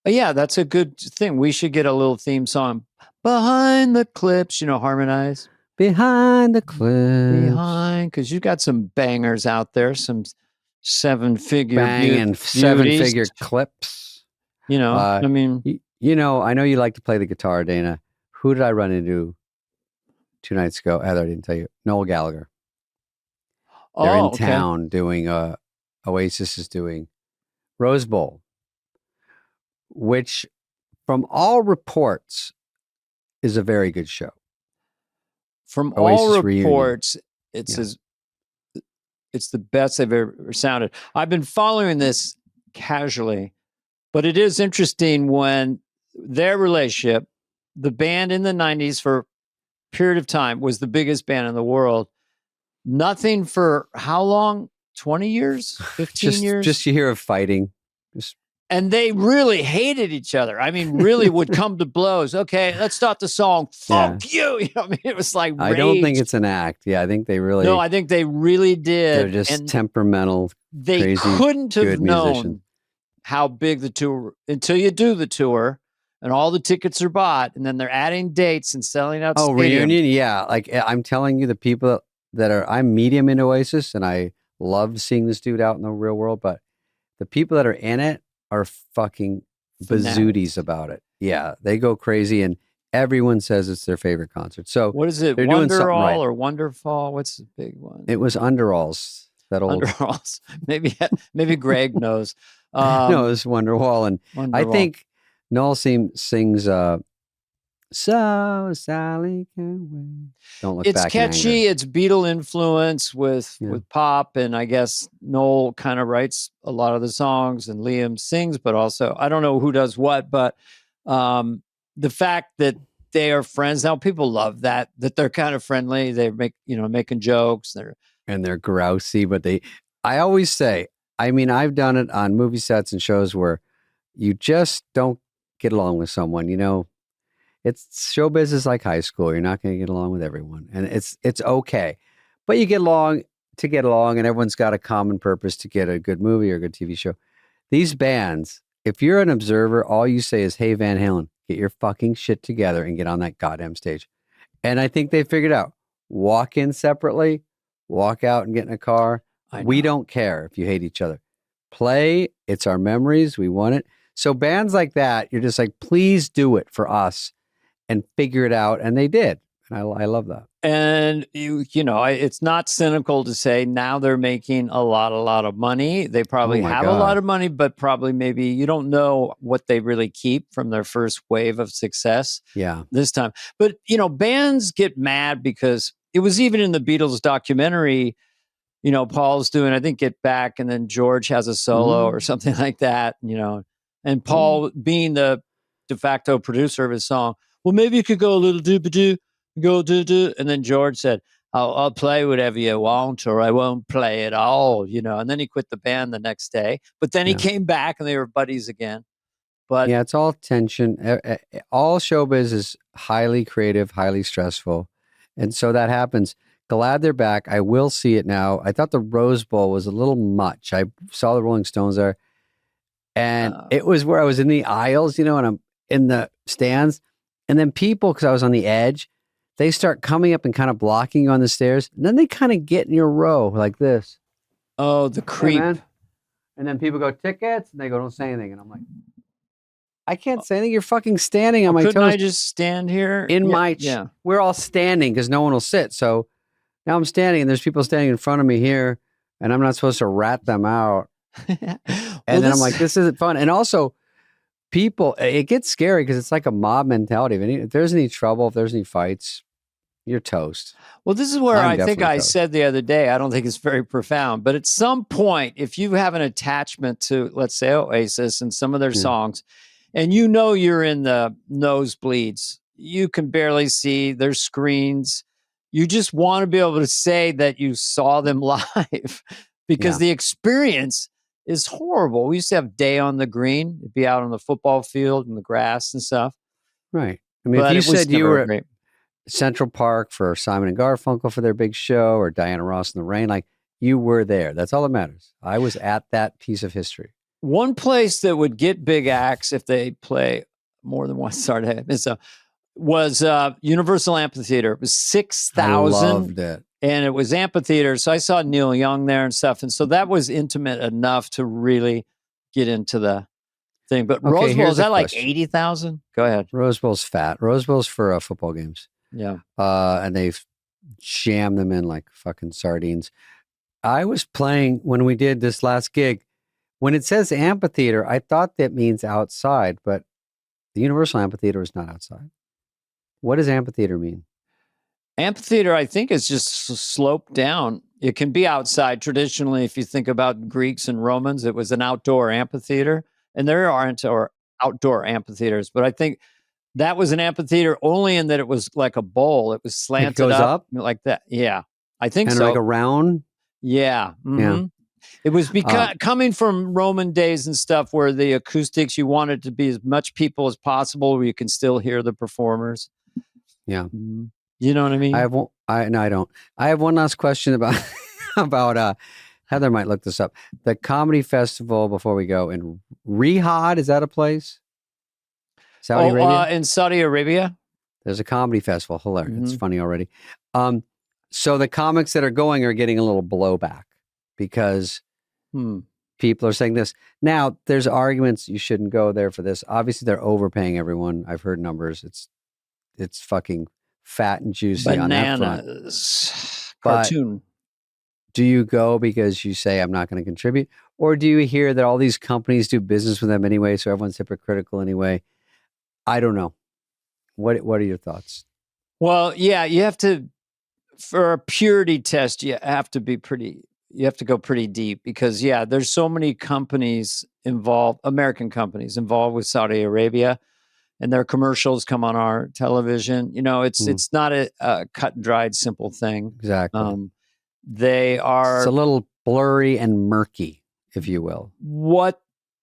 Yeah, that's a good thing. We should get a little theme song. Behind the clips, harmonize. Behind the clips. Behind, because you got some bangers out there, some 7-figure Banging beauties. 7-figure clips. I mean, I know you like to play the guitar, Dana. Who did I run into 2 nights ago? Heather, I didn't tell you. Noel Gallagher. They're in okay. town doing, Oasis is doing Rose Bowl, which from all reports is a very good show. From Oasis all reunion. reports, it's Yeah. it's the best they've ever sounded. I've been following this casually, but it is interesting when their relationship, the band in the 90s for a period of time was the biggest band in the world. Nothing for how long? 20 years? 15 years? Just you hear of fighting. And they really hated each other. I mean, really would come to blows. Okay, let's start the song. Fuck you. I mean, it was like I don't think rage. it's an act. Yeah, I think they really. No, I think they really did. they're just and temperamental. they crazy, couldn't have good known musicians. how big the tour until you do the tour and all the tickets are bought, and then they're adding dates and selling out. Oh, stadiums. reunion? Yeah. Like I'm telling you, the people that are, I'm medium into Oasis, and I love seeing this dude out in the real world, but the people that are in it are fucking bazooties about it. Yeah, they go crazy, and everyone says it's their favorite concert. So What is it? they're doing something Wonderall right. or Wonderfall? What's the big one? It was Underalls. That old Wonderalls. Maybe Greg knows. no, it was Wonderwall, and I Wonderwall. think Noel sings "So Sally Can Wait." Don't look It's back. in anger. catchy. It's Beatle influence with pop, and I guess Noel kind of writes a lot of the songs, and Liam sings, but also I don't know who does what, but the fact that they are friends now, people love that they're kind of friendly. They making jokes. They're grousey, but I always say, I mean, I've done it on movie sets and shows where you just don't get along with someone. It's show business like high school. You're not going to get along with everyone, and it's okay. But you get along, and everyone's got a common purpose to get a good movie or a good TV show. These bands, if you're an observer, all you say is, "Hey, Van Halen, get your fucking shit together and get on that goddamn stage. And I think they figured out, walk in separately, walk out and get in a car. We don't care if you hate each other. Play. It's our memories. We want it. So bands like that, you're just like, please do it for us and figure it out. And they did. And I love that. And it's not cynical to say now they're making a lot of money. They probably have a lot of money, but probably maybe you don't know what they really keep from their first wave of success. Yeah. This time. But, bands get mad because it was even in the Beatles documentary, Paul's doing, I think, Get Back, and then George has a solo or something like that, and Paul being the de facto producer of his song, well, maybe you could go a little doo-ba-doo, go do, and then George said, I'll play whatever you want, or I won't play at all, and then he quit the band the next day, but then he came back and they were buddies again. But yeah, it's all tension. All showbiz is highly creative, highly stressful. And so that happens. Glad they're back. I will see it now. I thought the Rose Bowl was a little much. I saw the Rolling Stones there, and it was where I was in the aisles, and I'm in the stands. And then people, because I was on the edge, they start coming up and kind of blocking you on the stairs. And then they kind of get in your row like this. Oh, the creep. Hey, and then people go, tickets. And they go, don't say anything. And I'm like, I can't say anything. You're fucking standing on my toes. Couldn't I just stand here? We're all standing because no one will sit. So now I'm standing and there's people standing in front of me here and I'm not supposed to rat them out. And then I'm like, this isn't fun. And also people, it gets scary because it's like a mob mentality. If there's any trouble, if there's any fights, you're toast. Well, this is where I think I said the other day, I don't think it's very profound, but at some point, if you have an attachment to, let's say, Oasis and some of their songs, and you're in the nosebleeds, you can barely see their screens. You just want to be able to say that you saw them live because the experience is horrible. We used to have Day on the Green. It'd be out on the football field and the grass and stuff. Right. I mean, if you said you were at Central Park for Simon and Garfunkel for their big show or Diana Ross in the Rain, like you were there. That's all that matters. I was at that piece of history. One place that would get big acts if they play more than one was Universal Amphitheater. It was 6,000. I loved it. And it was amphitheater. So I saw Neil Young there and stuff. And so that was intimate enough to really get into the thing. But Rose Bowl, is that like 80,000? Go ahead. Rose Bowl's fat. Rose Bowl's for football games. Yeah. And they've jammed them in like fucking sardines. I was playing when we did this last gig. When it says amphitheater, I thought that means outside, but the Universal Amphitheater is not outside. What does amphitheater mean? Amphitheater, I think, is just sloped down. It can be outside. Traditionally, if you think about Greeks and Romans, it was an outdoor amphitheater. And there aren't outdoor amphitheaters, but I think that was an amphitheater only in that it was like a bowl. It was slanted up like that. Yeah, I think and so. Like a round? Yeah. Mm-hmm. Yeah. It was coming from Roman days and stuff where the acoustics, you wanted to be as much people as possible where you can still hear the performers. Yeah. Mm-hmm. You know what I mean? No, I don't. I have one last question about Heather might look this up. The comedy festival before we go in Riyadh, is that a place? Saudi Arabia? In Saudi Arabia? There's a comedy festival. Hilarious. Mm-hmm. It's funny already. So the comics that are going are getting a little blowback because people are saying this. Now, there's arguments you shouldn't go there for this. Obviously, they're overpaying everyone. I've heard numbers. It's fucking fat and juicy on that front. Cartoon. Do you go because you say, I'm not going to contribute? Or do you hear that all these companies do business with them anyway, so everyone's hypocritical anyway? I don't know. What are your thoughts? Well, yeah, you have to, for a purity test, you have to go pretty deep because, there's so many companies involved, American companies involved with Saudi Arabia, and their commercials come on our television. It's not a cut and dried, simple thing. Exactly. It's a little blurry and murky, if you will. What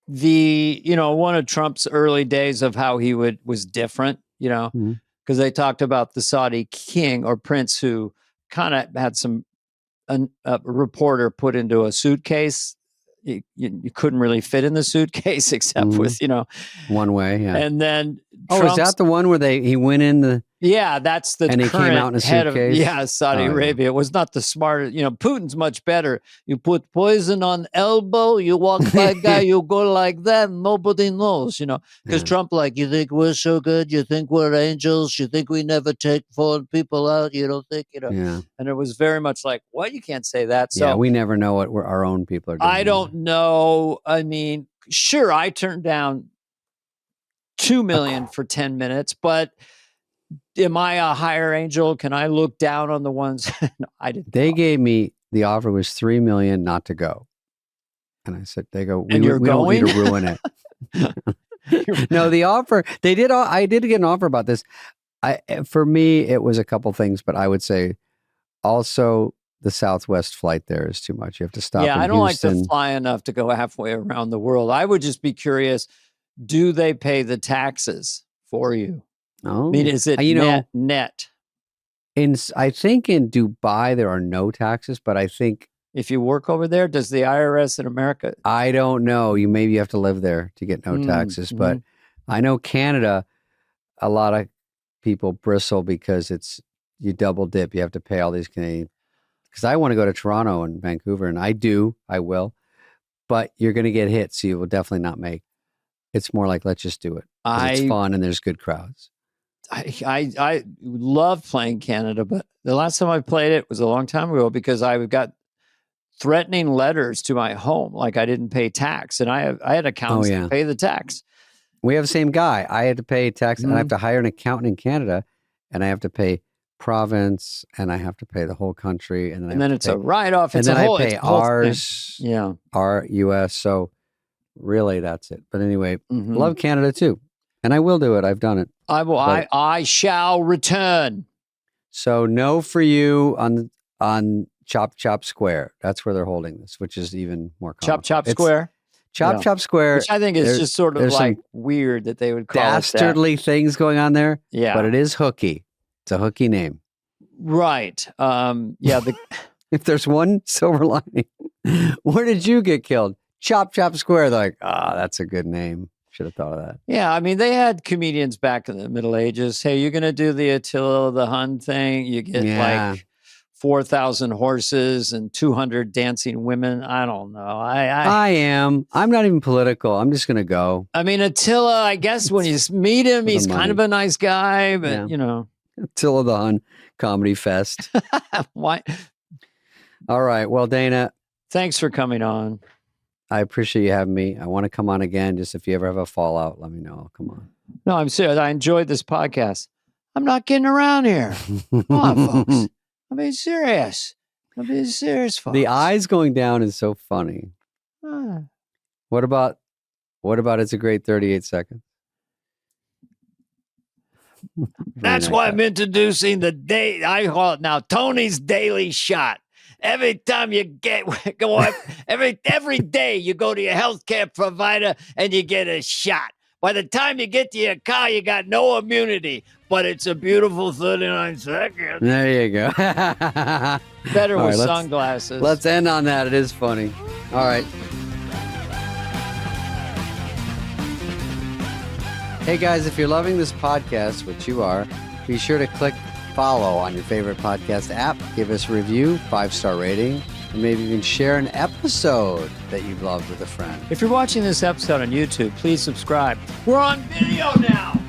one of Trump's early days of how he was different, because they talked about the Saudi king or prince who kind of had a reporter put into a suitcase, you couldn't really fit in the suitcase except with, one way. Yeah. and then Is Trump's- that the one where he went in the? Yeah, that's the And he current came out in a head of suitcase? Saudi Oh, yeah. Arabia. It was not the smartest. Putin's much better. You put poison on elbow, you walk by guy, you go like that, nobody knows, because Yeah. Trump you think we're so good, you think we're angels, you think we never take foreign people out, you don't think, Yeah. And it was very much like, what? You can't say that. So Yeah. We never know what our own people are doing. I don't know. I mean, sure, I turned down $2 million for 10 minutes, but am I a higher angel? Can I look down on the ones? No, I didn't. They gave me the offer was $3 million not to go, and I said, "They go, And we you're don't need to going? ruin it." No, the offer they did. I did get an offer about this. For me, it was a couple things, but I would say also the Southwest flight there is too much. You have to stop. Yeah, in I don't Houston. like to fly enough to go halfway around the world. I would just be curious: do they pay the taxes for you? Oh, I mean, is it net? I think in Dubai there are no taxes, but I think If you work over there, does the IRS in America? I don't know. Maybe you have to live there to get no taxes, but I know Canada. A lot of people bristle because you double dip. You have to pay all these Canadian. Because I want to go to Toronto and Vancouver, and I will, but you're going to get hit, so you will definitely not make. It's more like let's just do it. It's fun and there's good crowds. I love playing Canada, but the last time I played it was a long time ago because I got threatening letters to my home, like I didn't pay tax, and I had accountants to pay the tax. We have the same guy. I had to pay tax, and I have to hire an accountant in Canada, and I have to pay province, and I have to pay the whole country, and then it's a write-off. And it's then a whole, I pay it's a whole ours, thing. our U.S. So really, that's it. But anyway, love Canada too, and I will do it. I've done it. I will. I shall return. So no for you on Chop Chop Square. That's where they're holding this, which is even more comical. Chop Square. Chop Square. Which I think is just sort of like some weird that they would call dastardly things going on there. Yeah, but it is hooky. It's a hooky name. Right. If there's one silver lining, where did you get killed? Chop Square. They're like, that's a good name. Should have thought of that. Yeah, I mean, they had comedians back in the Middle Ages. Hey, you're going to do the Attila the Hun thing. You get like 4,000 horses and 200 dancing women. I don't know. I am. I'm not even political. I'm just going to go. I mean, Attila, I guess when you meet him, he's kind of a nice guy, but Attila the Hun Comedy Fest. Why? All right. Well, Dana. Thanks for coming on. I appreciate you having me. I want to come on again. Just if you ever have a fallout, let me know. I'll come on. No, I'm serious. I enjoyed this podcast. I'm not getting around here. Come on, folks. I'm being serious. Folks. The eyes going down is so funny. What about it's a great 38 seconds? That's why I'm introducing I call it now Tony's Daily Shot. Every time you go up, every day you go to your healthcare provider and you get a shot. By the time you get to your car, you got no immunity, but it's a beautiful 39 seconds. There you go. Better with sunglasses. Let's end on that. It is funny. All right. Hey guys, if you're loving this podcast, which you are, be sure to click follow on your favorite podcast app. Give us a review, 5-star rating, and maybe even share an episode that you've loved with a friend. If you're watching this episode on YouTube, please subscribe. We're on video now.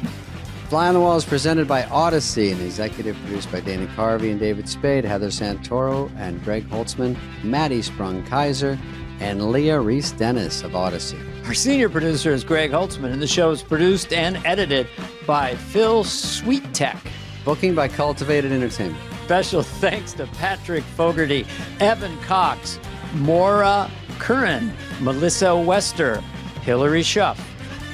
Fly on the Wall is presented by Odyssey and executive produced by Dana Carvey and David Spade, Heather Santoro and Greg Holtzman, Maddie Sprung-Kaiser, and Leah Reese-Dennis of Odyssey. Our senior producer is Greg Holtzman, and the show is produced and edited by Phil Sweettech. Booking by Cultivated Entertainment. Special thanks to Patrick Fogarty, Evan Cox, Maura Curran, Melissa Wester, Hillary Schuff,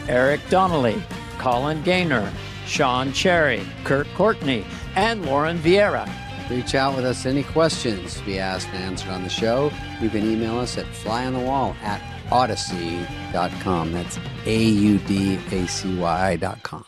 Eric Donnelly, Colin Gaynor, Sean Cherry, Kurt Courtney, and Lauren Vieira. Reach out with us any questions to be asked and answered on the show. You can email us at flyonthewall@odyssey.com. That's AUDACY.com.